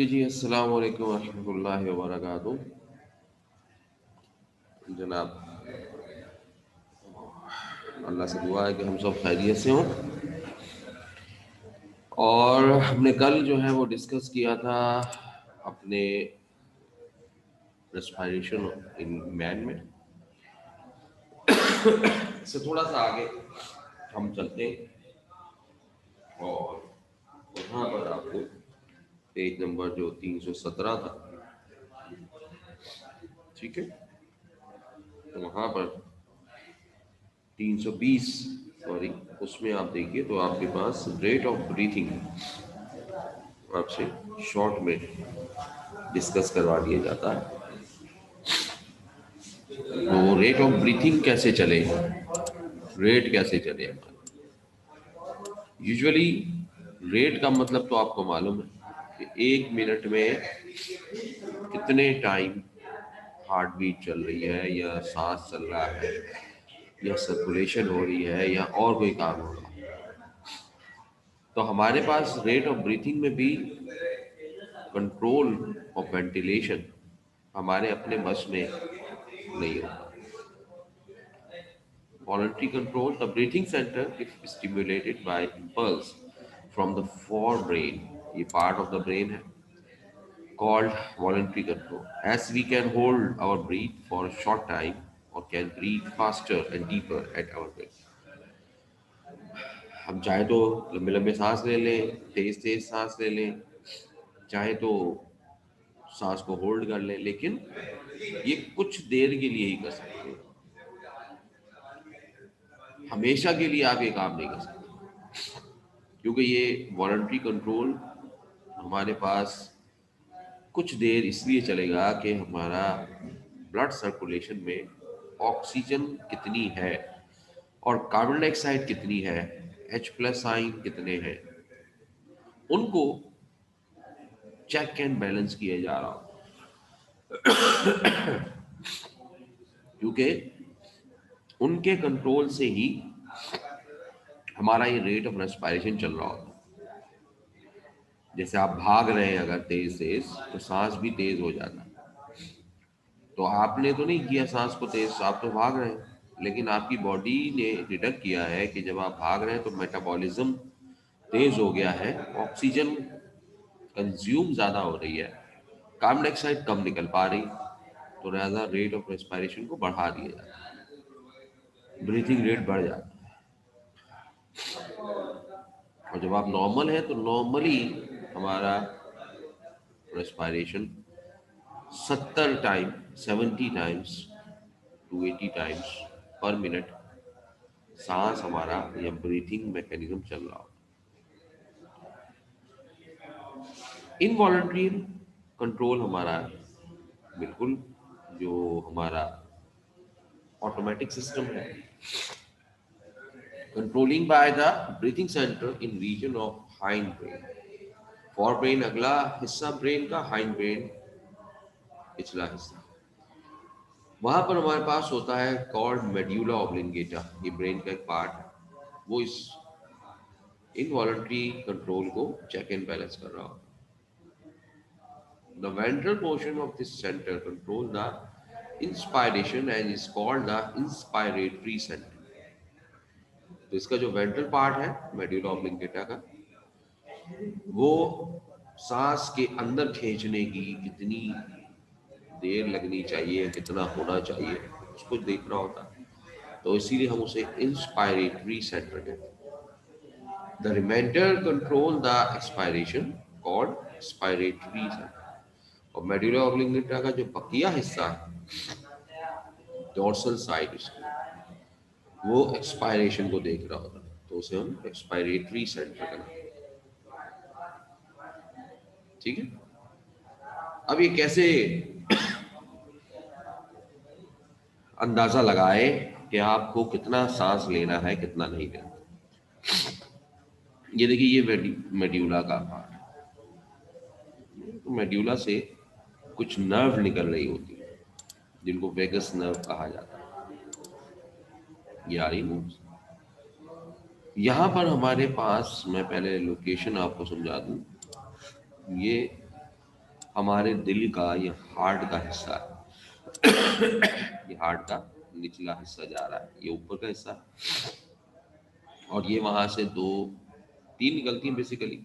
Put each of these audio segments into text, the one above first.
जी अस्सलाम वालेकुम रहमतुल्लाहि व बरकातुहू। जनाब, अल्लाह से दुआ है कि हम सब खैरियत से हों। और हमने कल जो है वो डिस्कस किया था अपने रेस्पिरेशन इन मैन में से थोड़ा सा आगे हम चलते हैं और वहाँ पर आपको पेज नंबर जो 317 था, ठीक है, तो वहाँ पर 320 सॉरी उसमें आप देखिए तो आपके पास रेट ऑफ ब्रीथिंग आपसे शॉर्ट में डिस्कस करवा दिया जाता है। तो रेट ऑफ ब्रीथिंग कैसे चले, रेट कैसे चले। यूजुअली रेट का मतलब तो आपको मालूम है कि 1 मिनट में कितने टाइम हार्ट बीट चल रही है या सांस चल रहा है या सर्कुलेशन हो रही है या और कोई काम हो रहा है। तो हमारे पास रेट ऑफ ब्रीथिंग में भी कंट्रोल ऑफ वेंटिलेशन हमारे अपने बस में नहीं होता। Voluntary control, the breathing center, if stimulated by impulse from the forebrain, ये part of the brain है, called voluntary control. As we can hold our breath for a short time or can breathe faster and deeper at our will. हम चाहे तो लंबे लंबे सांस ले लें, तेज तेज सांस ले लें, चाहे तो सांस को होल्ड कर लें, लेकिन ये कुछ देर के लिए ही कर सकते हैं। हमेशा के लिए आप ये काम नहीं कर सकते, क्योंकि ये वॉलंटरी कंट्रोल हमारे पास कुछ देर इसलिए चलेगा कि हमारा ब्लड सर्कुलेशन में ऑक्सीजन कितनी है और कार्बन डाइऑक्साइड कितनी है, H+ आयन कितने हैं, उनको चेक एंड बैलेंस किया जा रहा हो। क्योंकि उनके कंट्रोल से ही हमारा ये रेट ऑफ रेस्पिरेशन चल रहा होता है। जैसे आप भाग रहे हैं अगर तेज तेज तो सांस भी तेज हो जाता है। तो आपने तो नहीं किया सांस को तेज, आप तो भाग रहे हैं, लेकिन आपकी बॉडी ने डिटेक्ट किया है कि जब आप भाग रहे हैं तो मेटाबॉलिज्म तेज हो गया है, ऑक्सीजन कंज्यूम ज्यादा हो रही है, कार्बन डाइऑक्साइड कम निकल पा रही, तो लिहाजा रेट ऑफ रेस्पिरेशन को बढ़ा दिया जाता है, ब्रीथिंग रेट बढ़ जाता है। और जब आप नॉर्मल है तो नॉर्मली हमारा respiration 70 times to 80 times per minute सांस हमारा या ब्रीथिंग मैकेनिज्म चल रहा हो। इनवॉलंटरी कंट्रोल हमारा बिल्कुल जो हमारा ऑटोमेटिक सिस्टम है, controlling by the breathing centre in region of hind brain. For brain अगला हिस्सा ब्रेन का, हाइंड ब्रेन पिछला हिस्सा। वहां पर हमारे पास होता है कॉल्ड मेड्यूला ऑब्लिंगेटा, ये ब्रेन का एक पार्ट है, वो इस इनवॉलंटरी कंट्रोल को चेक एंड बैलेंस कर रहा होता है। The ventral portion of this center control the inspiration and is called the inspiratory center. तो इसका जो वेंट्रल पार्ट है मेड्यूला ऑब्लिंगेटा का, वो सांस के अंदर खींचने की कितनी देर लगनी चाहिए, कितना होना चाहिए, उसको देख रहा होता है। तो इसीलिए हम उसे इंस्पायरेटरी सेंटर कहते हैं। The reminder control the expiration called expiratory centre. और मेडुला ऑब्लिंगेटा का जो बकिया हिस्सा है, डोर्सल साइड, वो एक्सपायरेशन को देख रहा होता है, तो उसे हम एक्सपायरेटरी सेंटर का नाम, ठीक है। अब ये कैसे अंदाजा लगाए कि आपको कितना सांस लेना है कितना नहीं लेना। ये देखिए, ये मेड्यूला का पार्ट है। तो मेड्यूला से कुछ नर्व निकल रही होती है जिनको वेगस नर्व कहा जाता है। ये आ रही मूव। यहाँ पर हमारे पास, मैं पहले लोकेशन आपको समझा दूं, ये हमारे दिल का ये हार्ट का हिस्सा है। ये हार्ट का निचला हिस्सा जा रहा है, ये ऊपर का हिस्सा, और ये वहां से दो तीन निकलती हैं बेसिकली,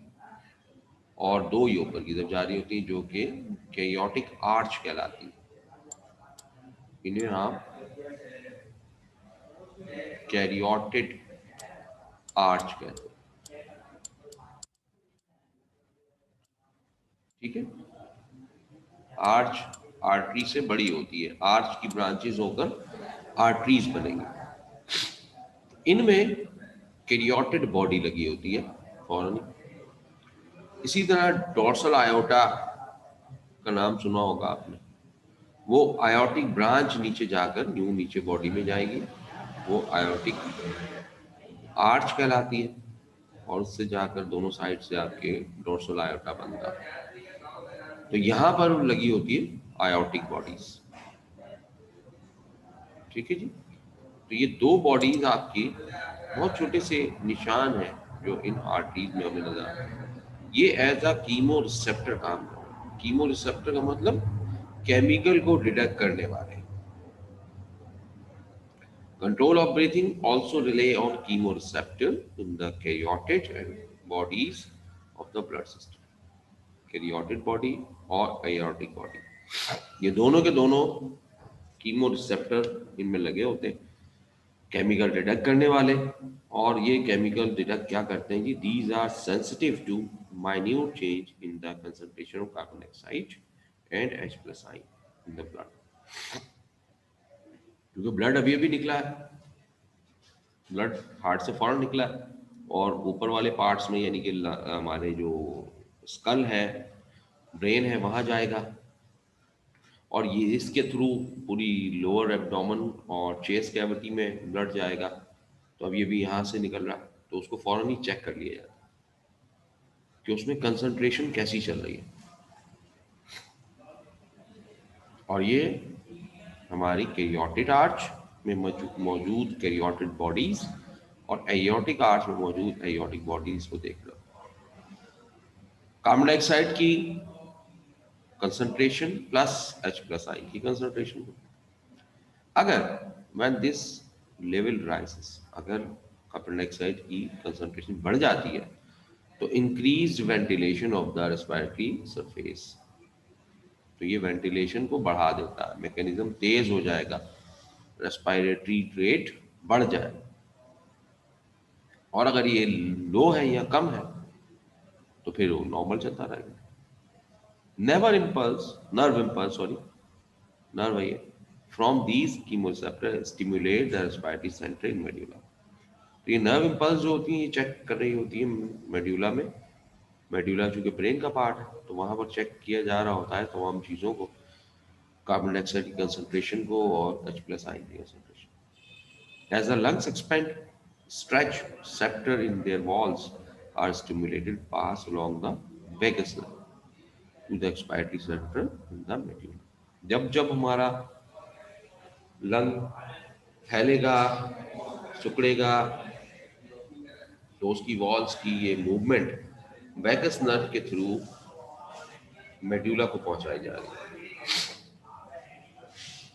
और दो ये ऊपर की तरफ जा रही होती हैं जो कि कैरियोटिक आर्च कहलाती है। इन्हें आप कैरियोटिड आर्च कहते हैं। ठीक है, आर्च आर्टरी से बड़ी होती है, आर्च की ब्रांचेस होकर आर्टरीज बनेंगी। इनमें कैरियोटिड बॉडी लगी होती है फौरन। इसी तरह डोर्सल आयोटा का नाम सुना होगा आपने, वो आयोटिक ब्रांच नीचे जाकर यूं नीचे बॉडी में जाएगी, वो आयोटिक आर्च कहलाती है, और उससे जाकर दोनों साइड से आपके डोर्सल आयोटा बनता है। तो यहां पर लगी होती है आयोटिक बॉडीज। ठीक है जी। तो ये दो बॉडीज आपकी बहुत छोटे से निशान हैं जो इन आर्टरीज में हमें नजर आते हैं। ये एज अ कीमो रिसेप्टर काम करते हैं। कीमो रिसेप्टर का मतलब केमिकल को डिटेक्ट करने वाले। Control of breathing also rely on chemoreceptor in the carotid and bodies of the blood system. Carotid body और aortic body, ये दोनों के दोनों कीमो रिसेप्टर इनमें लगे होते हैं, केमिकल डिटेक्ट करने वाले। और ये केमिकल डिटेक्ट क्या करते हैं जी, these are sensitive to minute change in the concentration of carbon dioxide and H+ ion in the blood. क्योंकि ब्लड अभी अभी निकला है, ब्लड हार्ट से फौरन निकला है, और ऊपर वाले पार्ट्स में यानी कि हमारे जो स्कल है, ब्रेन है, वहाँ जाएगा, और ये इसके थ्रू पूरी लोअर एब्डोमेन और चेस्ट कैविटी में ब्लड जाएगा। तो अब ये भी यहाँ से निकल रहा है, तो उसको फौरन ही चेक कर लिया जाता है कि उसमें कंसंट्रेशन कैसी चल रही है। और ये हमारी कैरियोटिड आर्च में मौजूद कैरियोटिड बॉडीज और एयोटिक आर्च में मौजूद एयोटिक बॉडीज को देख लो। कार्बन डाइऑक्साइड की कंसंट्रेशन प्लस H+ आयन की कंसंट्रेशन, अगर व्हेन दिस लेवल राइजेस, अगर कार्बन डाइऑक्साइड की कंसंट्रेशन बढ़ जाती है तो increase ventilation of the respiratory surface, तो ये वेंटिलेशन को बढ़ा देता है, मैकेनिज्म तेज हो जाएगा, रेस्पिरेटरी रेट बढ़ जाए। और अगर ये लो है या कम है तो फिर वो नॉर्मल चलता रहेगा। Never impulse nerve impulse sorry nerve है, from these chemoreceptor stimulate the respiratory centre in medulla. तो ये नर्व इम्पल्स जो होती है ये चेक कर रही होती है मेडुला में। मेडुला चूंकि ब्रेन का पार्ट है तो वहां पर चेक किया जा रहा होता है तमाम चीजों को, कार्बन डाइऑक्साइड की कंसंट्रेशन को और H+ आयन की concentration. As the lungs expand, stretch receptor in their walls are stimulated pass along the vagus nerve to the expiratory center in the medulla. जब जब हमारा लंग फैलेगा, सिकुड़ेगा, तो उसकी वॉल्स की ये मूवमेंट वैगस नर्व के थ्रू मेड्यूला को पहुंचाई जा रही है,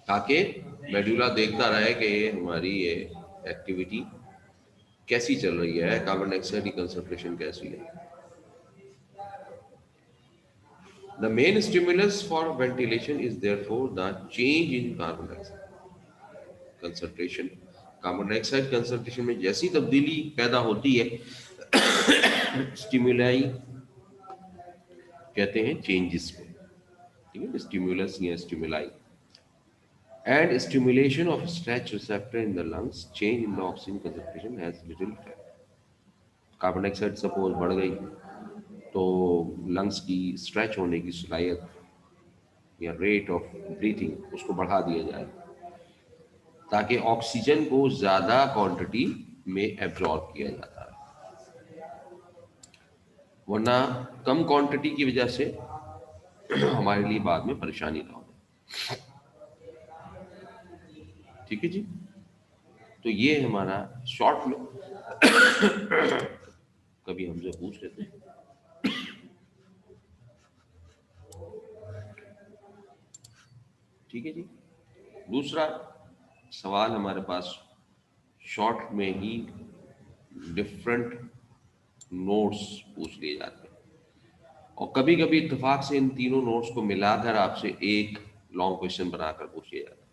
ताकि मेड्यूला देखता रहे कि ये हमारी ये एक्टिविटी कैसी चल रही है, कार्बन डाइऑक्साइड की कंसंट्रेशन कैसी है। The main stimulus for ventilation is therefore the change in carbon dioxide concentration. Carbon dioxide concentration में जैसी तब्दीली पैदा होती है, स्टिमुलाई कहते हैं चेंजेस को, ठीक है, स्टिमुलस या stimuli. And stimulation of stretch receptor in the lungs change in the oxygen concentration has little effect. Carbon dioxide suppose बढ़ गई तो लंग्स की स्ट्रेच होने की सलाहियत या रेट ऑफ ब्रीथिंग उसको बढ़ा दिया जाए, ताकि ऑक्सीजन को ज्यादा क्वांटिटी में एब्जॉर्ब किया जाता है, वरना कम क्वांटिटी की वजह से हमारे लिए बाद में परेशानी ना हो। ठीक है जी। तो ये हमारा शॉर्ट में कभी हमसे पूछ लेते हैं। ठीक है जी। दूसरा सवाल हमारे पास शॉर्ट में ही डिफरेंट नोट्स पूछ लिए जाते हैं, और कभी कभी इत्तेफाक से इन तीनों नोट्स को मिलाकर आपसे एक लॉन्ग क्वेश्चन बनाकर पूछ लिया जाता है।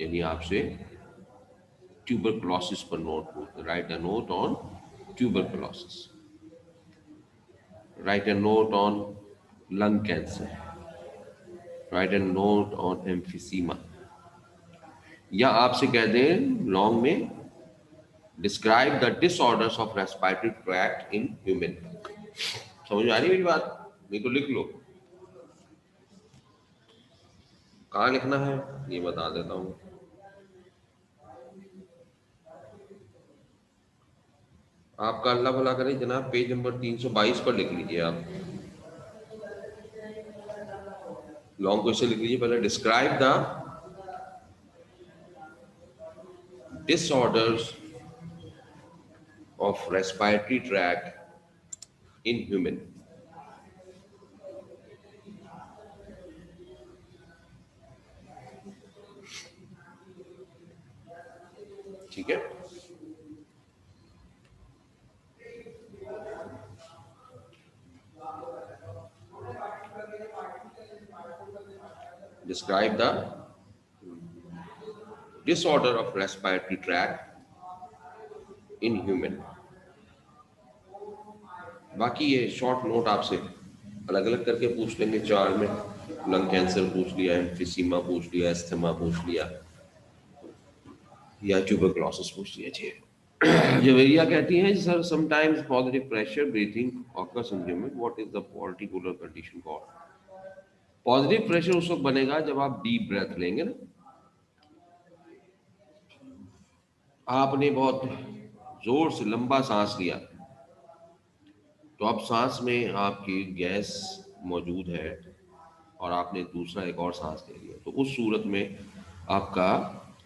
यानी आपसे ट्यूबरक्लोसिस पर नोट पूछते, right a note on tuberculosis, right a note on lung cancer, right a note on emphysema, या आपसे कह दें लॉन्ग में describe the disorders of respiratory tract in human. समझ में आ रही मेरी बात? नहीं तो लिख लो, कहाँ लिखना है ये बता देता हूँ। आपका अल्लाह भला करे जनाब, पेज नंबर 322 पर लिख लीजिए आप। लॉन्ग क्वेश्चन लिख लीजिए पहले, describe the disorders of respiratory tract in human। ठीक है, describe the disorder of respiratory tract in human। बाकी ये शॉर्ट नोट आपसे अलग अलग करके पूछ लेंगे चार में। लंग कैंसर पूछ लिया, एम्फिसीमा पूछ लिया, एस्थमा पूछ लिया, या ट्यूबरक्लोसिस पूछ लिया। जी जवेरिया कहती हैं sir, sometimes positive pressure breathing occurs in human, what is the particular condition called? Positive pressure उस वक्त बनेगा जब आप डीप ब्रेथ लेंगे ना, आपने बहुत जोर से लंबा सांस लिया, तो अब सांस में आपकी गैस मौजूद है और आपने दूसरा एक और सांस ले लिया, तो उस सूरत में आपका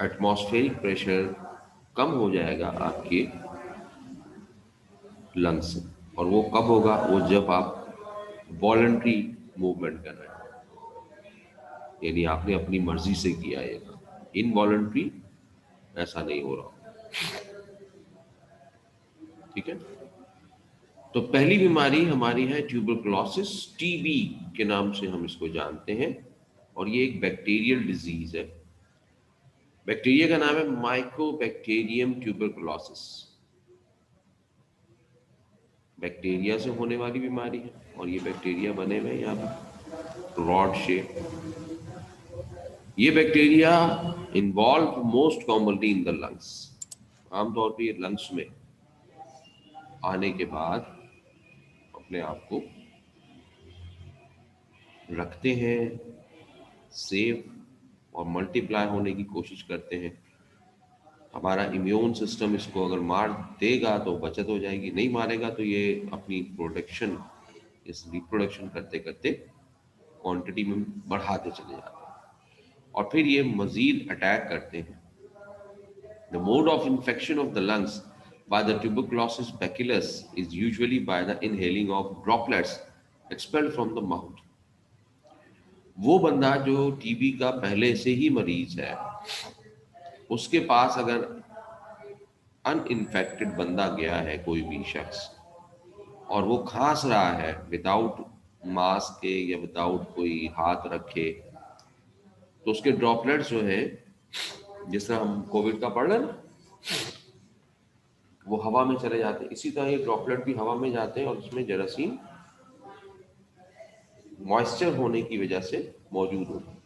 एटमॉस्फेरिक प्रेशर कम हो जाएगा आपके लंग्स से। और वो कब होगा? वो जब आप वॉलंटरी मूवमेंट कर रहे हैं, यानी आपने अपनी मर्जी से किया है, इनवॉलंटरी ऐसा नहीं हो रहा। ठीक है, तो पहली बीमारी हमारी है ट्यूबरक्लोसिस, टीबी के नाम से हम इसको जानते हैं, और ये एक बैक्टीरियल डिजीज है। बैक्टीरिया का नाम है माइकोबैक्टीरियम ट्यूबरक्लोसिस। बैक्टीरिया से होने वाली बीमारी है, और ये बैक्टीरिया बने हुए यहाँ पर रॉड शेप। ये bacteria involve most commonly in the lungs. आमतौर पर ये लंग्स में आने के बाद अपने आप को रखते हैं सेफ, और मल्टीप्लाई होने की कोशिश करते हैं। हमारा इम्यून सिस्टम इसको अगर मार देगा तो बचत हो जाएगी, नहीं मारेगा तो ये अपनी प्रोटेक्शन, इस रिप्रोडक्शन करते करते क्वांटिटी में बढ़ाते चले जाते हैं, और फिर ये मजीद अटैक करते हैं। The mode of infection of the lungs by the tuberculosis bacillus is usually by the inhaling of droplets expelled from the mouth। वो बंदा जो टीबी का पहले से ही मरीज है, उसके पास अगर अनइन्फेक्टेड बंदा गया है, कोई भी शख्स, और वो खांस रहा है विदाउट मास्क के या विदाउट कोई हाथ रखे, तो उसके ड्रॉपलेट्स जो है, जिस तरह हम कोविड का पढ़ रहे हैं ना, वो हवा में चले जाते हैं, इसी तरह ये ड्रॉपलेट भी हवा में जाते हैं, और उसमें जरासीम मॉइस्चर होने की वजह से मौजूद होते हैं।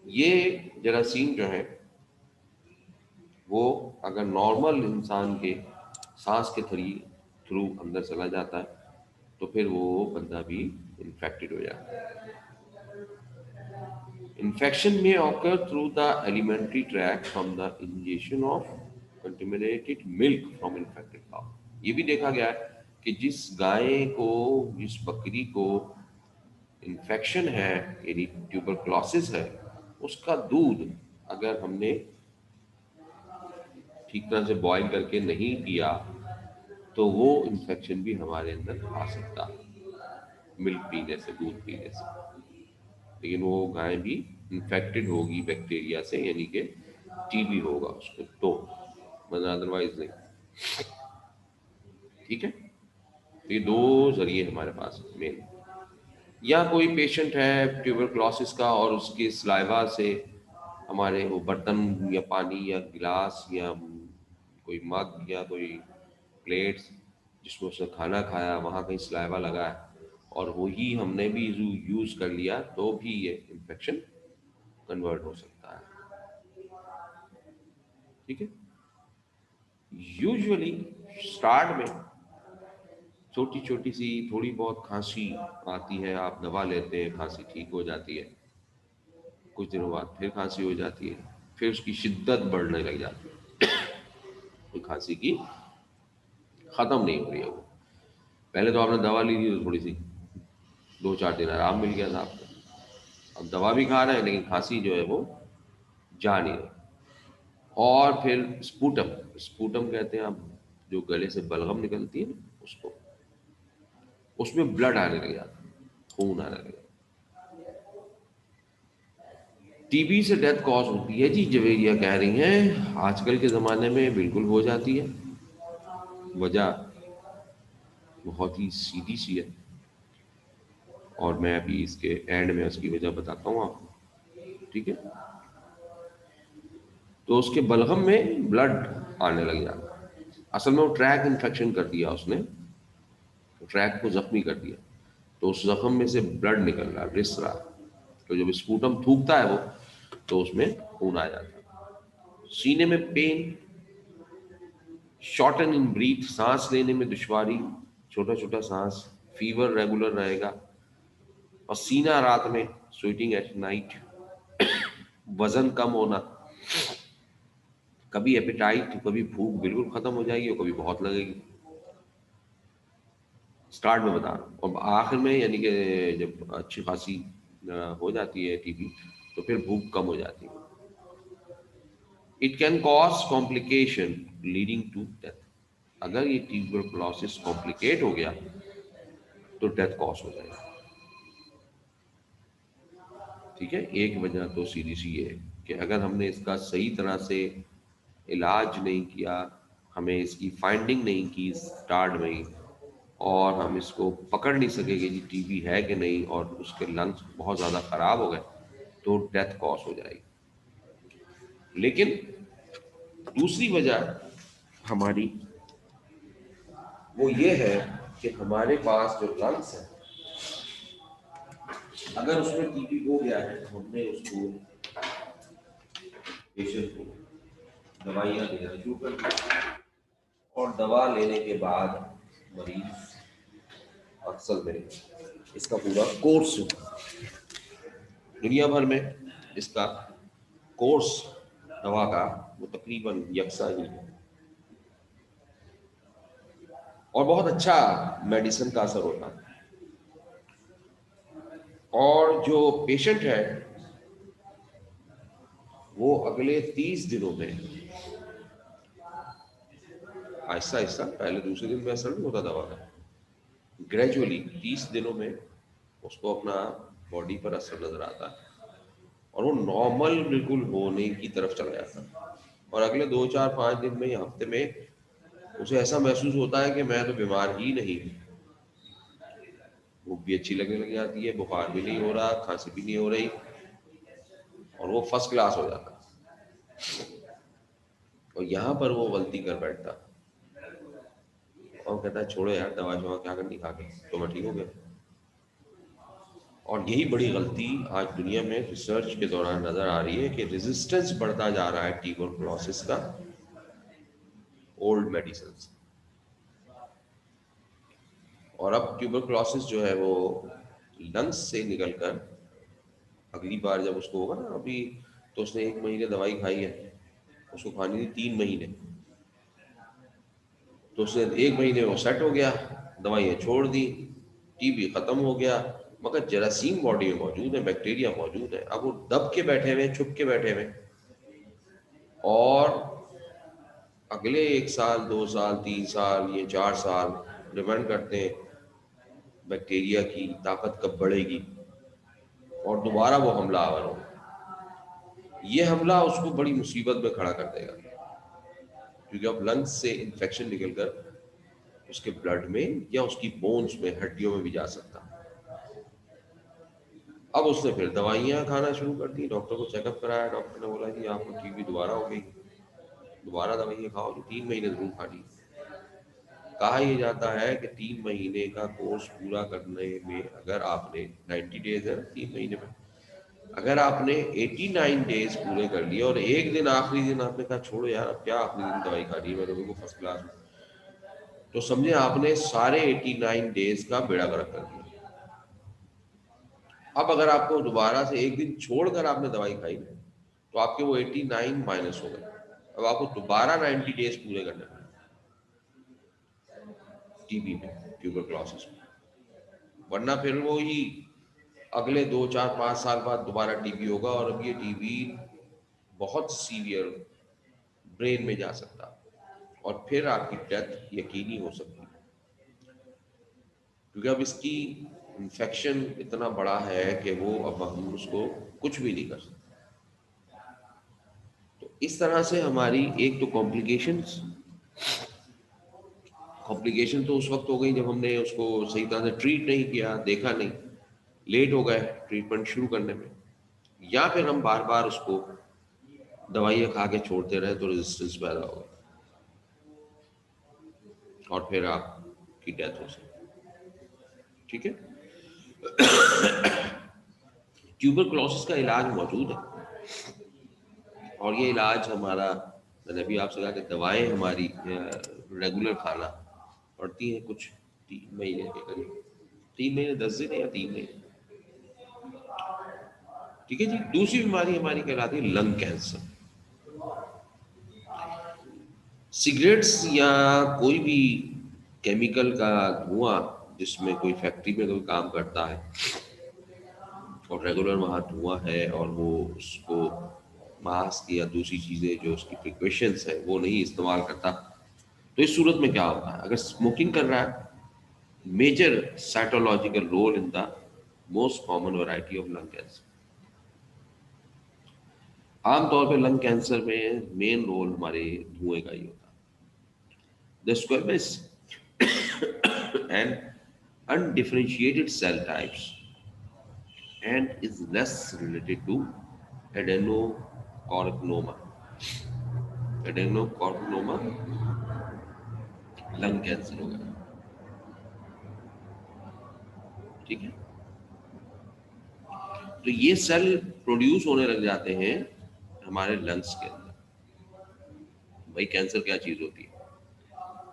ये जरासीम जो है वो अगर नॉर्मल इंसान के सांस के थ्रू अंदर चला जाता है, तो फिर वो बंदा भी इन्फेक्टेड हो जाता है। Infection may occur through the alimentary tract from the injection of contaminated milk from infected cow. ये भी देखा गया है कि जिस गाय को, जिस बकरी को इन्फेक्शन है, यानी ट्यूबरक्लोसिस है, उसका दूध अगर हमने ठीक तरह से बॉईल करके नहीं पिया, तो वो इन्फेक्शन भी हमारे अंदर आ सकता है, मिल्क पीने से, दूध पीने से। लेकिन वो गाय भी इन्फेक्टेड होगी बैक्टीरिया से, यानी कि टीबी होगा उसको तो, वरना अदरवाइज नहीं। ठीक है, तो ये दो जरिए हमारे पास मेन। या कोई पेशेंट है ट्यूबरक्लोसिस का और उसके सलाइवा से हमारे वो बर्तन या पानी या गिलास या कोई मग या कोई प्लेट्स जिसमें उसने खाना खाया वहाँ कहीं सलाइवा लगा है और वही हमने भी यूज़ कर लिया, तो भी ये इन्फेक्शन कन्वर्ट हो सकता है। ठीक है, यूजुअली स्टार्ट में छोटी छोटी सी थोड़ी बहुत खांसी आती है, आप दवा लेते हैं, खांसी ठीक हो जाती है, कुछ दिनों बाद फिर खांसी हो जाती है, फिर उसकी शिद्दत बढ़ने लग जाती है, तो खांसी की खत्म नहीं हो रही है वो। पहले तो आपने दवा ली थी तो थोड़ी सी 2-4 दिन आराम मिल गया था आपको, अब दवा भी खा रहे हैं लेकिन खांसी जो है वो जा नहीं रही। और फिर स्पूटम, स्पूटम कहते हैं आप, जो गले से बलगम निकलती है ना उसको, उसमें ब्लड आने लग जाता है, खून आने लग जाता है। टीबी से डेथ कॉज होती है जी, जवेरिया कह रही हैं, आजकल के ज़माने में बिल्कुल हो जाती है। वजह बहुत ही सीधी सी है और मैं अभी इसके एंड में उसकी वजह बताता हूँ आपको। ठीक है, तो उसके बलगम में ब्लड आने लग जाता है। असल में वो ट्रैक इन्फेक्शन कर दिया उसने, तो ट्रैक को जख्मी कर दिया, तो उस जख्म में से ब्लड निकल रहा है, रिस रहा है, तो जब स्पूटम थूकता है वो, तो उसमें खून आ जाता है। सीने में पेन, शॉर्टन इन ब्रीथ, सांस लेने में दुश्वारी, छोटा छोटा सांस, फीवर रेगुलर रहेगा, पसीना रात में, स्वेटिंग एट नाइट, वजन कम होना, कभी एपेटाइट, कभी भूख बिल्कुल खत्म हो जाएगी और कभी बहुत लगेगी। स्टार्ट में बता रहा हूँ, और आखिर में यानी कि जब अच्छी खासी हो जाती है टीबी, तो फिर भूख कम हो जाती है। It can cause complication leading to death. अगर ये ट्यूबरकुलोसिस कॉम्प्लिकेट हो गया तो डेथ कॉज हो जाएगा। ठीक है, एक वजह तो सीधी सी है कि अगर हमने इसका सही तरह से इलाज नहीं किया, हमें इसकी फाइंडिंग नहीं की स्टार्ट में ही, और हम इसको पकड़ नहीं सके कि जी टीबी है कि नहीं, और उसके लंग्स बहुत ज़्यादा ख़राब हो गए, तो डेथ कॉज हो जाएगी। लेकिन दूसरी वजह हमारी वो ये है कि हमारे पास जो लंग्स है, अगर उसमें टीबी हो गया है तो हमने उसको, पेशेंट को दवाइयाँ देना शुरू कर दी, और दवा लेने के बाद मरीज अक्सर में इसका पूरा कोर्स, दुनिया भर में इसका कोर्स दवा का वो तकरीबन यकसा ही है, और बहुत अच्छा मेडिसिन का असर होता है। और जो पेशेंट है वो अगले 30 दिनों में आहिस्ता आहिस्ता, पहले दूसरे दिन में असर नहीं होता दवा का, ग्रेजुअली 30 दिनों में उसको अपना बॉडी पर असर नजर आता है और वो नॉर्मल बिल्कुल होने की तरफ चला जाता है। और अगले 2-4-5 दिन में या हफ्ते में उसे ऐसा महसूस होता है कि मैं तो बीमार ही नहीं हूँ। भूख भी अच्छी लगने लग जाती है, बुखार भी नहीं हो रहा, खांसी भी नहीं हो रही, और वो फर्स्ट क्लास हो जाता है। और यहाँ पर वो गलती कर बैठता और कहता है छोड़ो यार, दवा शवा क्या करनी खा के, तो मैं ठीक हो गया। और यही बड़ी गलती आज दुनिया में रिसर्च के दौरान नजर आ रही है कि रेजिस्टेंस बढ़ता जा रहा है ट्यूबरकुलोसिस का ओल्ड मेडिसिन से। और अब ट्यूबरकुलोसिस जो है वो लंग्स से निकलकर अगली बार जब उसको होगा ना, अभी तो उसने 1 महीने दवाई खाई है, उसको खानी थी 3 महीने, तो उसने 1 महीने में वो सेट हो गया, दवाइयाँ छोड़ दी, टीबी खत्म हो गया, मगर जरासीम बॉडी में मौजूद है, बैक्टीरिया मौजूद है, अब वो दब के बैठे हुए, छुप के बैठे हुए, और अगले 1 साल 2 साल 3 साल ये 4 साल डिपेंड करते हैं बैक्टीरिया की ताकत कब बढ़ेगी, और दोबारा वो हमला आवर हो, ये हमला उसको बड़ी मुसीबत में खड़ा कर देगा, क्योंकि अब लंग्स से इन्फेक्शन निकलकर उसके ब्लड में या उसकी बोन्स में, हड्डियों में भी जा सकता। अब उसने फिर दवाइयाँ खाना शुरू कर दी, डॉक्टर को चेकअप कराया, डॉक्टर ने बोला कि आपको टीबी दोबारा हो गई, दोबारा दवाइयाँ खाओ, जो 3 महीने जरूर खानी। कहा यह जाता है कि 3 महीने का कोर्स पूरा करने में, अगर आपने 90 डेज है 3 महीने में, अगर आपने 89 डेज पूरे कर लिए और एक दिन आखिरी दिन आपने कहा छोड़ो यार अब क्या आखिरी दिन दवाई खा रही है, मैं तो बिल्कुल फर्स्ट क्लास हूँ, तो समझे आपने सारे 89 डेज का बेड़ा गर्क कर दिया। अब अगर आपको दोबारा से एक दिन छोड़कर आपने दवाई खाई तो आपके वो 89 माइनस हो गए, अब आपको दोबारा 90 डेज पूरे करने पड़े टीबी में, ट्यूबरक्लोसिस में, वरना फिर वो ही अगले 2 4 5 साल बाद दोबारा टीबी होगा, और अब ये टीबी बहुत सीवियर ब्रेन में जा सकता और फिर आपकी डेथ यकीनी हो सकती है, क्योंकि अब इसकी इन्फेक्शन इतना बड़ा है कि वो अब हम उसको कुछ भी नहीं कर सकते। तो इस तरह से हमारी एक तो कॉम्प्लिकेशन तो उस वक्त हो गई जब हमने उसको सही तरह से ट्रीट नहीं किया, देखा नहीं, लेट हो गए ट्रीटमेंट शुरू करने में, या फिर हम बार बार उसको दवाइयाँ खा के छोड़ते रहे तो रेजिस्टेंस पैदा हो गया और फिर आपकी डेथ हो सकती। ठीक है। ट्यूबरक्लोसिस का इलाज मौजूद है, और ये इलाज हमारा, मैंने अभी आपसे कहा कि दवाएं हमारी रेगुलर खाना पड़ती हैं, कुछ 3 महीने के करीब, 3 महीने 10 दिन या 3 महीने। ठीक है जी। दूसरी बीमारी हमारी कहलाती है लंग कैंसर। सिगरेट्स या कोई भी केमिकल का धुआं जिसमें कोई फैक्ट्री में कोई काम करता है और रेगुलर वहाँ धुआं है और वो उसको मास्क या दूसरी चीज़ें जो उसकी प्रिकॉशंस है वो नहीं इस्तेमाल करता, तो इस सूरत में क्या होता है, अगर स्मोकिंग कर रहा है, major cytological role in the most common variety of lung cancer. आमतौर पे लंग कैंसर में मेन रोल हमारे धुएं का ही होता है। The squamous and undifferentiated cell types and is less related to adenocarcinoma. Adenocarcinoma lung cancer हो गया। ठीक है। तो ये सेल प्रोड्यूस होने लग जाते हैं हमारे लंग्स के अंदर। भाई कैंसर क्या चीज होती है,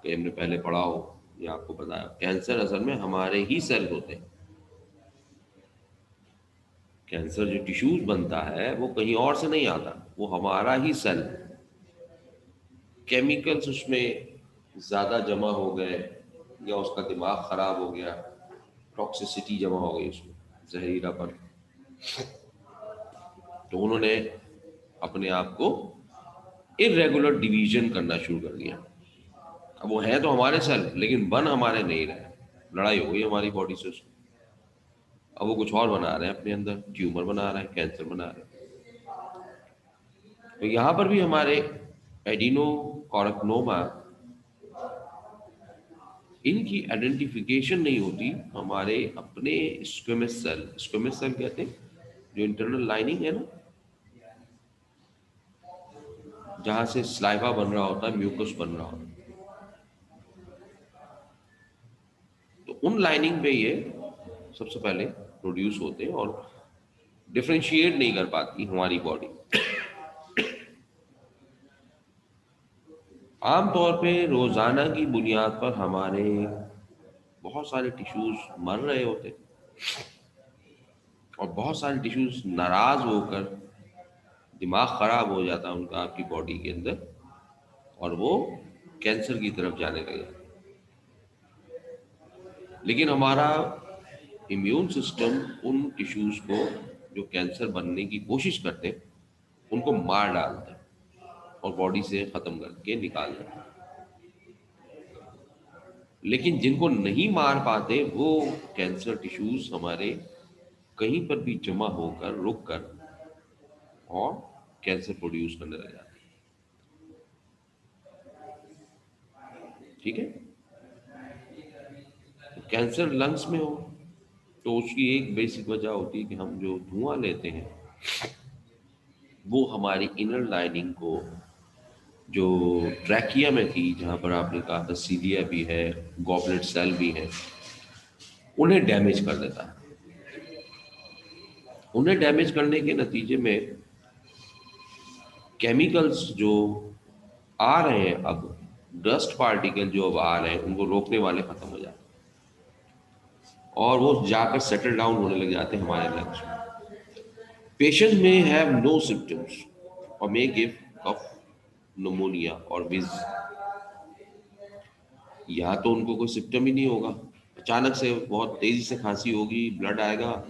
कि हमने पहले पढ़ा हो या आपको बताया, कैंसर असल में हमारे ही सेल होते हैं। कैंसर जो टिश्यूज बनता है वो कहीं और से नहीं आता, वो हमारा ही सेल, केमिकल्स उसमें ज़्यादा जमा हो गए या उसका दिमाग ख़राब हो गया, टॉक्सिसिटी जमा हो गई उसमें, जहरीलापन, तो उन्होंने अपने आप को इरेगुलर डिवीजन करना शुरू कर दिया। अब वो है तो हमारे सेल लेकिन बन हमारे नहीं रहे, लड़ाई हो गई हमारी बॉडी से उसमें। अब वो कुछ और बना रहे हैं अपने अंदर, ट्यूमर बना रहे हैं, कैंसर बना रहे हैं। तो यहाँ पर भी हमारे एडिनोकार्सिनोमा, इनकी आइडेंटिफिकेशन नहीं होती हमारे अपने स्क्वेमस सेल। स्क्वेमस सेल कहते हैं जो इंटरनल लाइनिंग है ना, जहां से स्लाइवा बन रहा होता है, म्यूकस बन रहा होता है, तो उन लाइनिंग पे ये सबसे पहले प्रोड्यूस होते हैं और डिफ्रेंशिएट नहीं कर पाती हमारी बॉडी। आमतौर पे रोजाना की बुनियाद पर हमारे बहुत सारे टिश्यूज मर रहे होते हैं और बहुत सारे टिश्यूज नाराज होकर, दिमाग खराब हो जाता है उनका आपकी बॉडी के अंदर, और वो कैंसर की तरफ जाने लगे। लेकिन हमारा इम्यून सिस्टम उन टिश्यूज को जो कैंसर बनने की कोशिश करते हैं उनको मार डालता है और बॉडी से खत्म करके निकाल देता है। लेकिन जिनको नहीं मार पाते वो कैंसर टिश्यूज हमारे कहीं पर भी जमा होकर रुक कर और कैंसर प्रोड्यूस करने लग जाते हैं। ठीक है, तो कैंसर लंग्स में हो तो उसकी एक बेसिक वजह होती है कि हम जो धुआं लेते हैं वो हमारी इनर लाइनिंग को, जो ट्रैकिया में थी जहाँ पर आपने कहा था सीलिया भी है, गॉबलेट सेल भी है, उन्हें डैमेज कर देता है। उन्हें डैमेज करने के नतीजे में केमिकल्स जो आ रहे हैं, अब डस्ट पार्टिकल जो अब आ रहे हैं उनको रोकने वाले खत्म हो जाते हैं और वो जाकर सेटल डाउन होने लग जाते हैं हमारे लंग्स में। पेशेंट में हैव नो सिम्टम्स और मे गिव कफ, निमोनिया और विज। या तो उनको कोई सिम्टम ही नहीं होगा, अचानक से बहुत तेजी से खांसी होगी, ब्लड आएगा,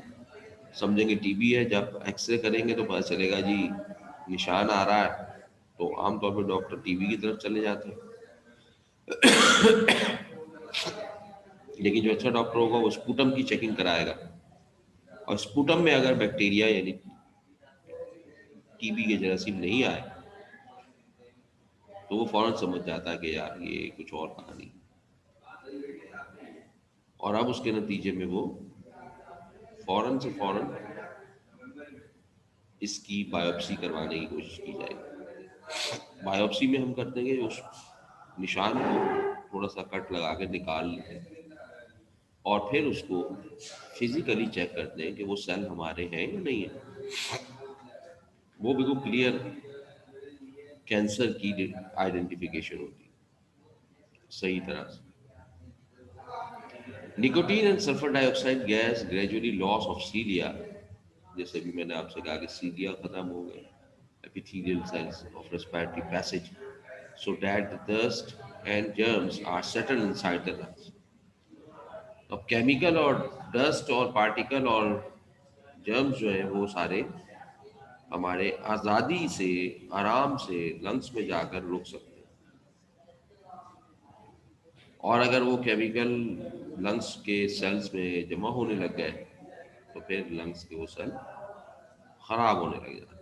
समझेंगे टीबी है। जब एक्सरे करेंगे तो पता चलेगा जी निशान आ रहा है, तो आमतौर पर डॉक्टर टीबी की तरफ चले जाते हैं। लेकिन जो अच्छा डॉक्टर होगा वो स्पूटम की चेकिंग कराएगा, और स्पूटम में अगर बैक्टीरिया यानी टीबी के जरासीम नहीं आए तो वो फौरन समझ जाता है कि यार ये कुछ और कहानी है। और अब उसके नतीजे में वो फौरन से फौरन इसकी बायोप्सी करवाने की कोशिश की जाएगी। बायोप्सी में हम करते हैं कि उस निशान को थोड़ा सा कट लगा के निकाल लेते हैं और फिर उसको फिजिकली चेक करते हैं कि वो सेल हमारे हैं या नहीं है। वो बिल्कुल क्लियर कैंसर की आइडेंटिफिकेशन होती है सही तरह से। Nicotine and sulphur dioxide gas gradually loss of सीलिया, जैसे भी मैंने आपसे कहा कि सीलिया खत्म हो गए, epithelial cells of respiratory passage, so that the dust and germs are settled inside the lungs. अब केमिकल और डस्ट और पार्टिकल और जर्म्स जो हैं वो सारे हमारे आज़ादी से आराम से लंग्स में जाकर रुक सकते हैं। और अगर वो केमिकल लंग्स के सेल्स में जमा होने लग गए तो फिर लंग्स के वो सेल खराब होने लग जाते हैं।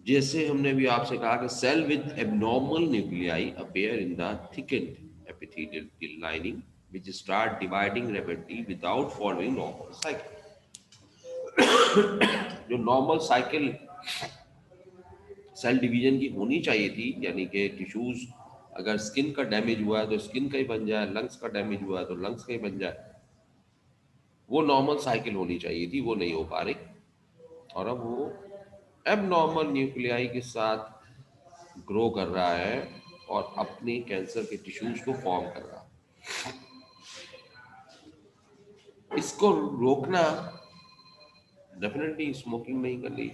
जैसे हमने भी आपसे कहा कि cell with abnormal nuclei appear in the thickened epithelial lining which start dividing rapidly without following normal cycle। जो नॉर्मल साइकिल सेल डिवीजन की होनी चाहिए थी, यानी कि टिश्यूज अगर स्किन का डैमेज हुआ है तो स्किन का ही बन जाए, लंग्स का डैमेज हुआ है तो लंग्स का ही बन जाए, वो नॉर्मल साइकिल होनी चाहिए थी, वो नहीं हो पा रही। और अब वो एबनॉर्मल न्यूक्लियाई के साथ ग्रो कर रहा है और अपने कैंसर के टिश्यूज को फॉर्म कर रहा है। इसको रोकना डेफिनेटली स्मोकिंग नहीं करनी,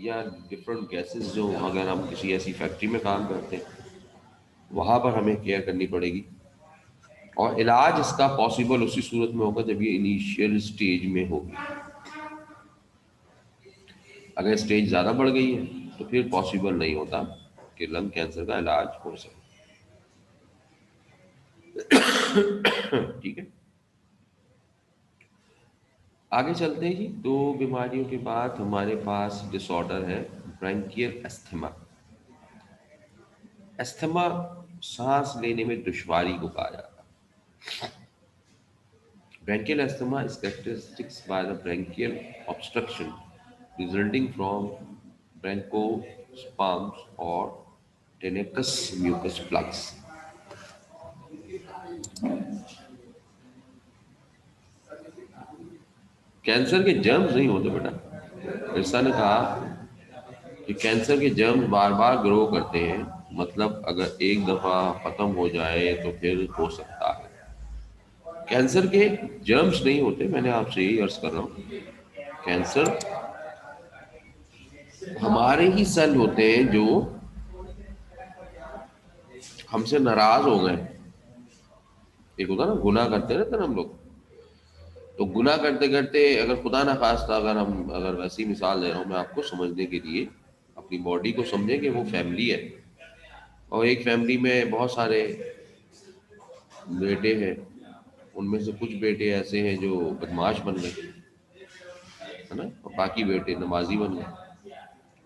या डिफरेंट गैसेस जो अगर हम किसी ऐसी फैक्ट्री में काम करते हैं वहाँ पर हमें केयर करनी पड़ेगी। और इलाज इसका पॉसिबल उसी सूरत में होगा जब ये इनिशियल स्टेज में होगी। अगर स्टेज ज़्यादा बढ़ गई है तो फिर पॉसिबल नहीं होता कि लंग कैंसर का इलाज हो सके। ठीक है, आगे चलते हैं जी। दो बीमारियों के बाद हमारे पास डिसऑर्डर है ब्रैंकियल एस्थमा। एस्थमा सांस लेने में दुश्वारी को कहा जाता है। Bronchial asthma is characterized by the bronchial obstruction resulting from bronchospasms or tenacious mucus plugs। Cancer के जर्म्स नहीं होते बेटा। ऐसा ने कहा कि कैंसर के जर्म्स बार बार ग्रो करते हैं, मतलब अगर एक दफा खत्म हो जाए तो फिर हो सकता है। कैंसर के जर्म्स नहीं होते, मैंने आपसे यही अर्ज कर रहा हूँ। कैंसर हमारे ही सेल होते हैं जो हमसे नाराज हो गए। एक होता ना गुनाह करते रहते ना हम लोग, तो गुनाह करते करते अगर खुदा ना खास्ता अगर वैसी मिसाल दे रहा हूँ मैं आपको समझने के लिए, अपनी बॉडी को समझें कि वो फैमिली है और एक फैमिली में बहुत सारे बेटे हैं, उनमें से कुछ बेटे ऐसे हैं जो बदमाश बन गए, है ना, और बाकी बेटे नमाजी बन गए।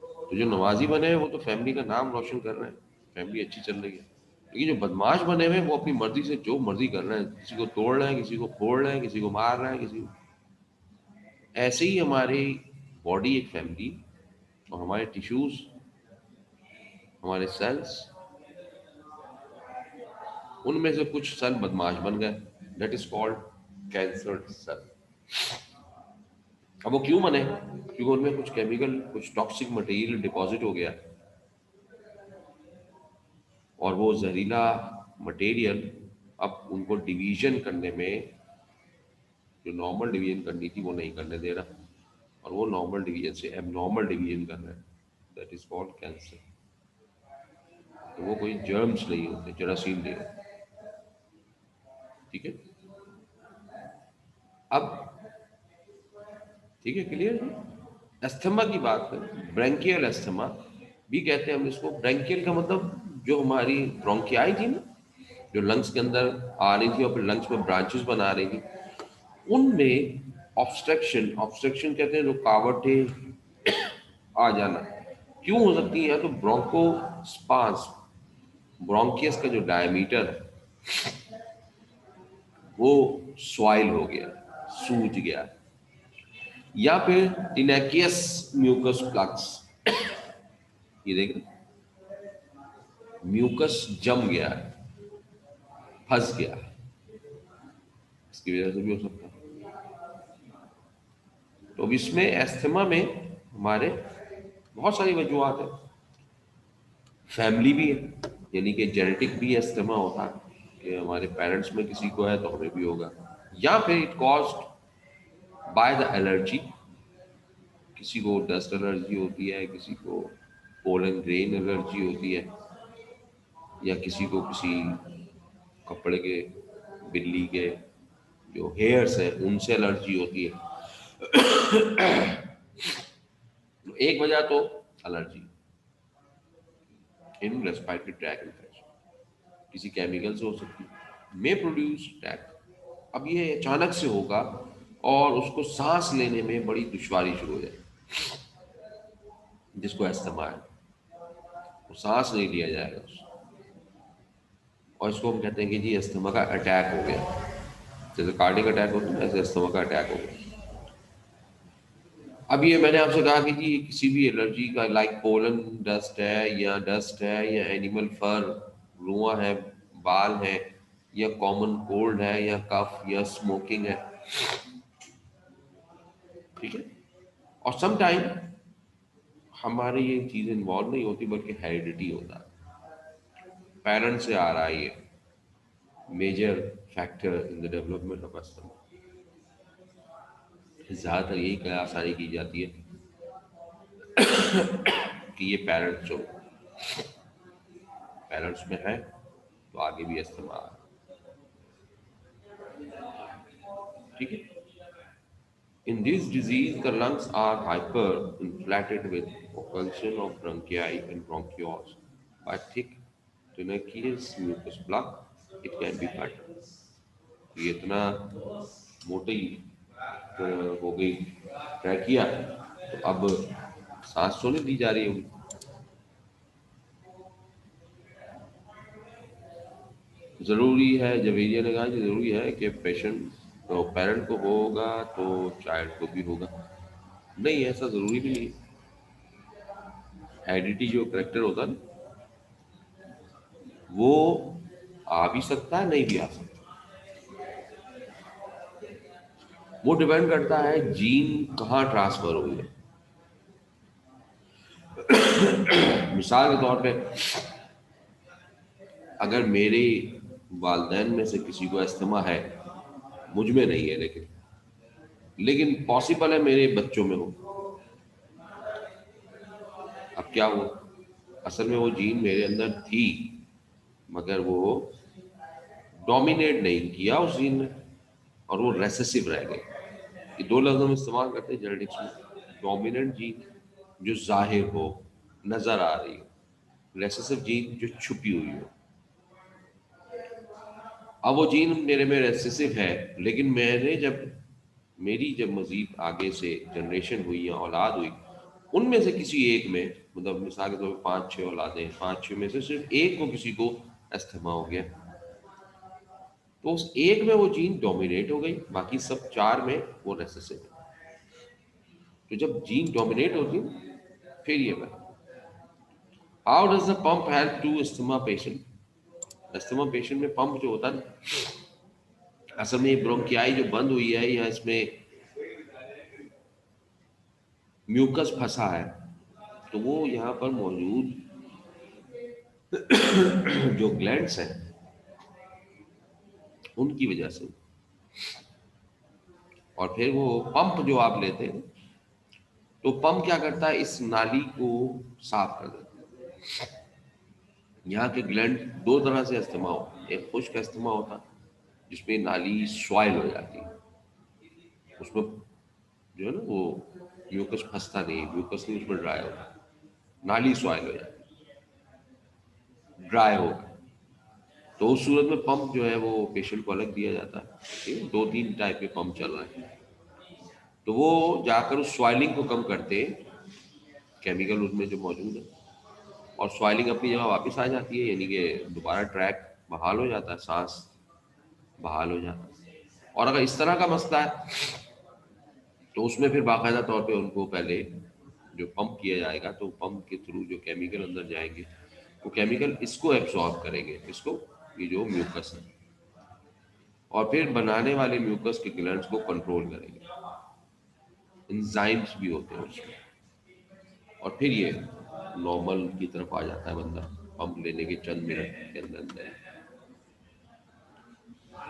तो जो नमाजी बने हैं वो तो फैमिली का नाम रोशन कर रहे हैं, फैमिली अच्छी चल रही है। लेकिन जो बदमाश बने हुए हैं वो अपनी मर्जी से जो मर्जी कर रहे हैं, किसी को तोड़ रहे हैं, किसी को फोड़ रहे हैं, किसी को मार रहे हैं, किसी को। ऐसे ही हमारी बॉडी एक फैमिली, और हमारे टिश्यूज, हमारे सेल्स, उनमें से कुछ सेल बदमाश बन गए, that is called cancer cell. अब वो क्यों बने? क्योंकि उनमें कुछ केमिकल, कुछ टॉक्सिक मटेरियल डिपॉजिट हो गया, और वो जहरीला मटेरियल अब उनको डिवीजन करने में, जो नॉर्मल डिवीजन करनी थी वो नहीं करने दे रहा, और वो नॉर्मल डिवीजन से एबनॉर्मल डिवीजन कर रहा है, दैट इज कॉल्ड कैंसर। तो वो कोई जर्म्स नहीं होते, जरासीम नहीं होते। ठीक है, अब ठीक है, क्लियर है। अस्थमा की बात करें, ब्रैंकियल अस्थमा भी कहते हैं हम इसको। ब्रैंकियल का मतलब जो हमारी ब्रोंकियाई थी ना, जो लंग्स के अंदर आ रही थी और फिर लंग्स में ब्रांचेस बना रही थी, उनमें ऑब्स्ट्रक्शन, ऑब्स्ट्रक्शन कहते हैं रुकावटें आ जाना क्यों हो सकती है? तो ब्रोंको स्पास, ब्रोंकियस का जो डायमीटर है वो स्वाइल हो गया, सूज गया, या फिर टिनेकियस म्यूकस प्लक्स, ये देख रहे, म्यूकस जम गया है, फंस गया है, इसकी वजह से भी हो सकता है। तो अब इसमें एस्थमा में हमारे बहुत सारी वजूहत है। फैमिली भी है, यानी कि जेनेटिक भी एस्थमा होता है कि हमारे पेरेंट्स में किसी को है तो हमें भी होगा, या फिर it caused by the allergy, किसी को डस्ट एलर्जी होती है, किसी को पोलन ग्रेन एलर्जी होती है, या किसी को किसी कपड़े के, बिल्ली के जो हेयर्स है उनसे एलर्जी होती है। एक वजह तो एलर्जी इन रेस्पिरेटरी ट्रैक इन्फेक्शन, किसी केमिकल से हो सकती है, मे प्रोड्यूस टैक। अब ये अचानक से होगा और उसको सांस लेने में बड़ी दुश्वारी शुरू हो जाए, जिसको अस्थमा है, वो सांस नहीं लिया जाएगा उससे, और इसको हम कहते हैं कि जी अस्थमा का अटैक हो गया। जैसे कार्डिक अटैक होता है ऐसे अस्थमा का अटैक हो गया। अब ये मैंने आपसे कहा कि जी किसी भी एलर्जी का, लाइक पोलन डस्ट है या एनिमल फर, रुआ है, बाल है, या कॉमन कोल्ड है, या कफ या स्मोकिंग है, ठीक है। और सम टाइम हमारे ये चीज़ इन्वॉल्व नहीं होती बल्कि हेरिडिटी होता है, पेरेंट्स से आ रहा है ये, major factor in the development of asthma. ज़्यादातर यही कयास आसानी की जाती है कि ये पेरेंट्स जो पेरेंट्स में है तो आगे भी अस्थमा आ रहा है, ठीक है। In this disease, the lungs are hyperinflated with occlusion of bronchi and bronchioles by thick tenacious mucus plug. It can be fatal. ये इतना मोटी हो गई ट्रैकिया, तो अब सांस तो नहीं दी जा रही होगी। ज़रूरी है, जवेरिया ने कहा कि ज़रूरी है कि पेशेंट, तो पेरेंट को होगा तो चाइल्ड को भी होगा। नहीं, ऐसा ज़रूरी भी नहीं। हेरिडिटी जो करेक्टर होता है ना, वो आ भी सकता है, नहीं भी आ सकता। वो डिपेंड करता है जीन कहाँ ट्रांसफर हुई है। मिसाल के तौर पे अगर मेरे वालदैन में से किसी को अस्थमा है, मुझ में नहीं है, लेकिन पॉसिबल है मेरे बच्चों में हो। अब क्या हो, असल में वो जीन मेरे अंदर थी मगर वो डोमिनेट नहीं किया उस जीन ने, और वो रेसेसिव रह गई। ये दो लफ्ज हम इस्तेमाल करते हैं जेनेटिक्स में, डोमिनेंट जीन जो जाहिर हो, नजर आ रही हो, रेसेसिव जीन जो छुपी हुई हो। अब वो जीन मेरे में रेसेसिव है, लेकिन मेरी जब मजीद आगे से जनरेशन हुई या औलाद हुई, उनमें से किसी एक में, मतलब मिसाल के तौर पर 5-6 औलादें, 5-6 में से सिर्फ एक को किसी को अस्थमा हो गया, तो उस एक में वो जीन डोमिनेट हो गई, बाकी सब 4 में वो रेसेसिव है। तो जब जीन डोमिनेट होती है, फिर ये बना। How does the pump help to asthma patient? Asthma patient में पंप जो होता है ना, असल में ये ब्रोंकियाई जो बंद हुई है या इसमें म्यूकस फंसा है, तो वो यहाँ पर मौजूद जो ग्लैंड्स हैं उनकी वजह से, और फिर वो पंप जो आप लेते हैं, तो पंप क्या करता है, इस नाली को साफ कर देता है। यहाँ के ग्लैंड दो तरह से इस्तेमाल होता है, एक खुश्क इस्तेमाल होता है जिसमें नाली स्वाइल हो जाती है, उसमें जो है ना वो म्यूकस फंसता नहीं, म्यूकस नहीं उसमें ड्राई होता है, नाली स्वाइल हो जाती है, ड्राई होगा। तो उस सूरत में पंप जो है वो पेशेंट को अलग दिया जाता है। ठीक है, 2-3 टाइप के पंप चल रहे हैं, तो वो जाकर उस स्वाइलिंग को कम करते हैं, केमिकल उसमें जो मौजूद है, और स्वाइलिंग अपनी जगह वापस आ जाती है, यानी कि दोबारा ट्रैक बहाल हो जाता है, सांस बहाल हो जाता है। और अगर इस तरह का मसला है तो उसमें फिर बाकायदा तौर पे उनको पहले जो पंप किया जाएगा, तो पंप के थ्रू जो केमिकल अंदर जाएंगे, वो केमिकल इसको एब्जॉर्ब करेंगे, इसको, ये जो म्यूकस है, और फिर बनाने वाले म्यूकस के ग्लैंड्स को कंट्रोल करेंगे। एंजाइम्स भी होते हैं उसमें, और फिर ये नॉर्मल की तरफ आ जाता है बंदा पंप लेने के चंद मिनट के अंदर अंदर।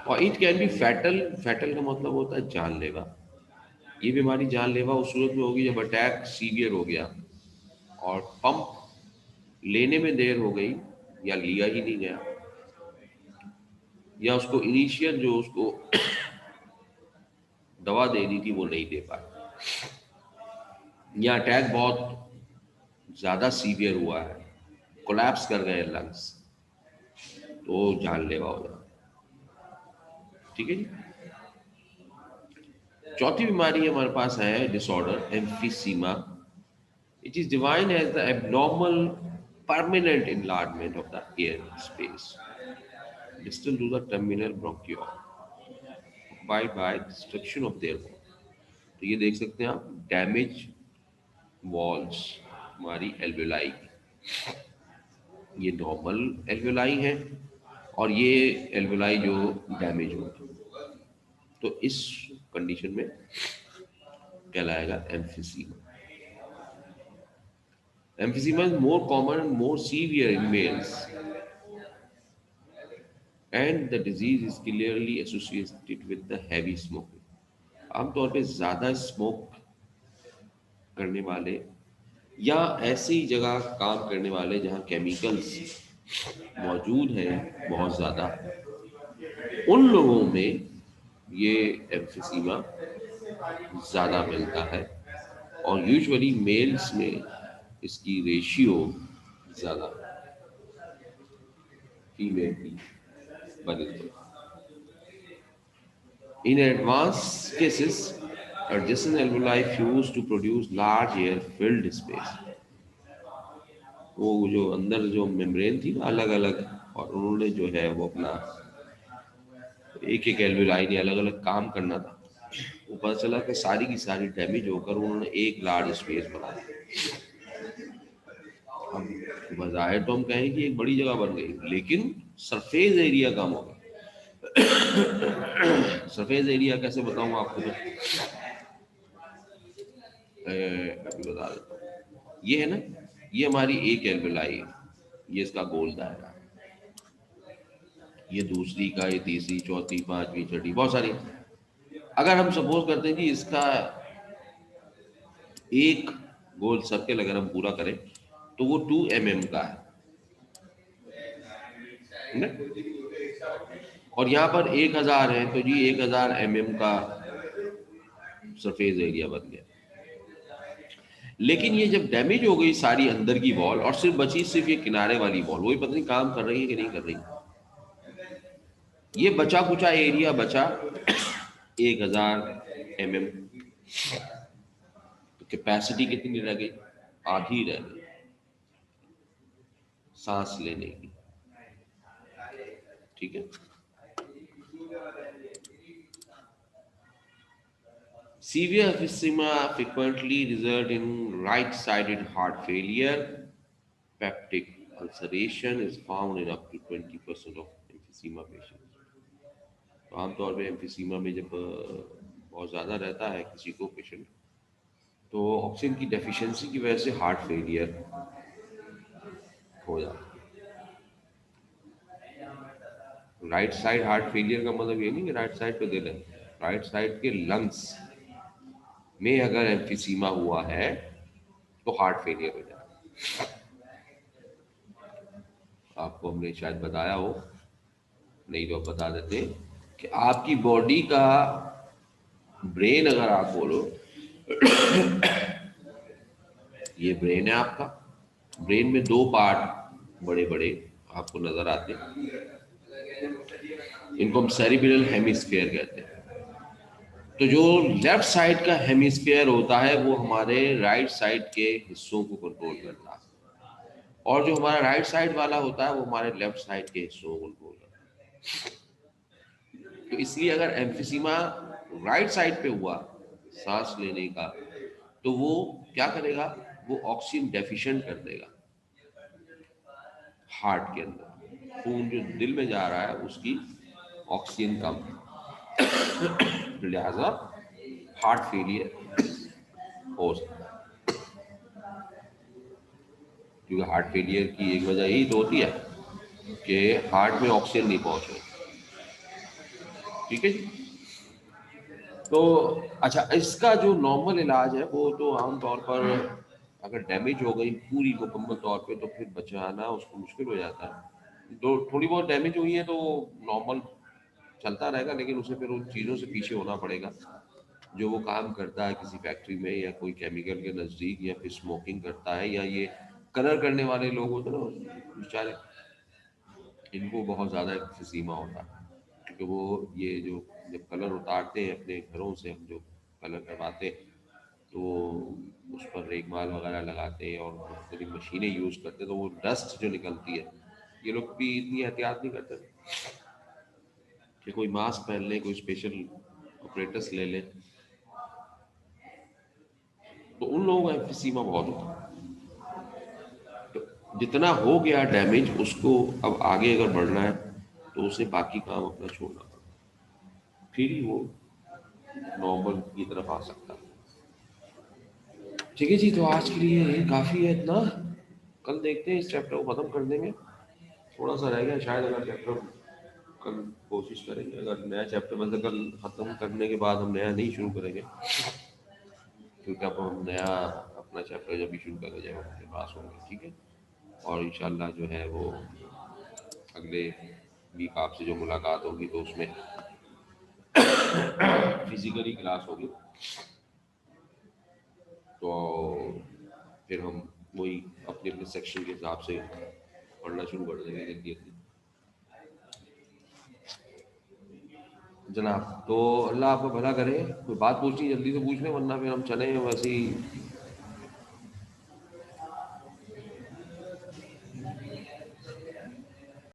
और it can be fatal. Fatal का मतलब होता है जानलेवा। ये बीमारी जानलेवा उस सूरत में होगी जब अटैक सीवियर हो गया और पंप लेने में देर हो गई, या लिया ही नहीं गया, या उसको इनिशियल जो उसको दवा देनी थी वो नहीं दे पाए, या अटैक बहुत ज़्यादा सीवियर हुआ है, कोलैप्स कर गए लंग्स, तो जानलेवा हो जाता है। ठीक है जी। चौथी बीमारी हमारे पास है disorder emphysema. It is defined as the abnormal permanent enlargement of the air space distal to the terminal bronchiole occupied by destruction of their wall। तो ये देख सकते हैं आप, डैमेज वॉल्स हमारी एल्वेलाई, ये नॉर्मल एल्वेलाई है, और ये एल्वेलाई जो डैमेज होगा, तो इस कंडीशन में कहलाएगा emphysema. Emphysema is more common and more severe in males, and the disease is clearly associated with the heavy smoking। आमतौर पे ज़्यादा स्मोक करने वाले या ऐसी जगह काम करने वाले जहाँ केमिकल्स मौजूद हैं बहुत ज़्यादा, उन लोगों में ये एम्फिसीमा ज़्यादा मिलता है, और यूजुअली मेल्स में इसकी रेशियो ज़्यादा फीमेल की बनिस्बत। In advanced cases, adjacent alveoli fuse to produce large air-filled space। वो जो अंदर जो मेम्ब्रेन थी ना अलग अलग, और उन्होंने जो है वो अपना एक एक एल्वेलाई ने अलग अलग काम करना था, वो पता चला कि सारी की सारी डैमेज होकर उन्होंने एक लार्ज स्पेस बना दिया। अब बज़ाहिर तो हम कहें कि एक बड़ी जगह बन गई, लेकिन सरफेस एरिया कम हो गया। सरफेस एरिया कैसे बताऊं आपको, तो अभी बता देता हूँ। ये है ना, ये हमारी एक एल्वेलाई है, ये इसका गोल दायरा, ये दूसरी का, ये तीसरी, चौथी, पांचवी, छठी, बहुत सारी। अगर हम सपोज करते हैं कि इसका एक गोल सर्कल अगर हम पूरा करें तो वो 2 mm का है ना? और यहाँ पर 1000 है, तो जी 1000 mm का सरफेस एरिया बन गया। लेकिन ये जब डैमेज हो गई सारी अंदर की वॉल और सिर्फ बची सिर्फ ये किनारे वाली वॉल, वही पता नहीं काम कर रही है कि नहीं कर रही, ये बचा कुचा एरिया बचा 1000 mm। तो कैपेसिटी कितनी रह गई? आधी रह गई सांस लेने की। ठीक है। Severe emphysema frequently result in right-sided heart failure. Peptic ulceration is found in up to 20% of emphysema patients. तो आमतौर पे एम्फिसीमा में जब बहुत ज़्यादा रहता है किसी को पेशेंट, तो ऑक्सीजन की डेफिशिएंसी की वजह से हार्ट फेलियर हो जाता है। राइट साइड हार्ट फेलियर का मतलब ये नहीं कि राइट साइड पे दे रहे हैं, राइट साइड के लंग्स में अगर एम्फिसीमा हुआ है तो हार्ट फेलियर हो जाता है। आपको हमने शायद बताया हो, नहीं तो बता देते कि आपकी बॉडी का ब्रेन अगर आप बोलो, ये ब्रेन है आपका। ब्रेन में दो पार्ट बड़े बड़े आपको नजर आते हैं, इनको हम सेरिब्रल हेमिस्फीयर कहते हैं। तो जो लेफ्ट साइड का हेमिस्फीयर होता है वो हमारे राइट साइड के हिस्सों को कंट्रोल करता है, और जो हमारा राइट साइड वाला होता है वो हमारे लेफ्ट साइड के हिस्सों को कंट्रोल करता है। तो इसलिए अगर एम्फिसीमा राइट साइड पे हुआ सांस लेने का, तो वो क्या करेगा? वो ऑक्सीजन डेफिशिएंट कर देगा हार्ट के अंदर। खून जो दिल में जा रहा है उसकी ऑक्सीजन कम, लिहाजा हार्ट फेलियर हो सकता है। क्योंकि हार्ट फेलियर की एक वजह यही तो होती है कि हार्ट में ऑक्सीजन नहीं पहुंच रही। ठीक है जी। तो अच्छा, इसका जो नॉर्मल इलाज है वो तो आमतौर पर अगर डैमेज हो गई पूरी मुकम्मल तौर पे तो फिर बचाना उसको मुश्किल हो जाता है। तो थोड़ी बहुत डैमेज हुई है तो नॉर्मल चलता रहेगा, लेकिन उसे फिर उन चीज़ों से पीछे होना पड़ेगा जो वो काम करता है किसी फैक्ट्री में या कोई केमिकल के नज़दीक, या फिर स्मोकिंग करता है, या ये कलर करने वाले लोग होते हैं ना बेचारे, इनको बहुत ज़्यादा एम्फीसीमा होता है। क्योंकि वो ये जो जब कलर उतारते हैं अपने घरों से, हम जो कलर करवाते हैं, तो उस पर रेगमाल वगैरह लगाते हैं और मुख्तलिफ मशीनें यूज़ करते हैं, तो वो डस्ट जो निकलती है, ये लोग भी इतनी एहतियात नहीं करते कि कोई मास्क पहन लें, कोई स्पेशल ऑपरेटर्स ले लें। तो उन लोगों का एम्फीसीमा बहुत होता है। तो जितना हो गया डैमेज, उसको अब आगे अगर बढ़ना है तो उसे बाकी काम अपना छोड़ना पड़ता, फिर ही वो नॉर्मल की तरफ आ सकता है। ठीक है जी, तो आज के लिए ये काफ़ी है इतना। कल देखते हैं, इस चैप्टर को ख़त्म कर देंगे। थोड़ा सा रह गया शायद, अगर चैप्टर कल कोशिश करेंगे, अगर नया चैप्टर मतलब कल ख़त्म करने के बाद हम नया नहीं शुरू करेंगे, क्योंकि अब हम नया अपना चैप्टर जब भी शुरू करें जब हमारे पास होंगे। ठीक है। और इंशाल्लाह जो है वो अगले वीक आपसे जो मुलाकात होगी तो उसमें फिजिकली क्लास होगी, तो फिर हम वही अपने अपने सेक्शन के हिसाब से पढ़ना शुरू कर देंगे जल्दी जल्दी। जनाब, तो अल्लाह आपका भला करे। कोई बात पूछनी जल्दी से पूछ लें, वरना फिर हम चले वैसे ही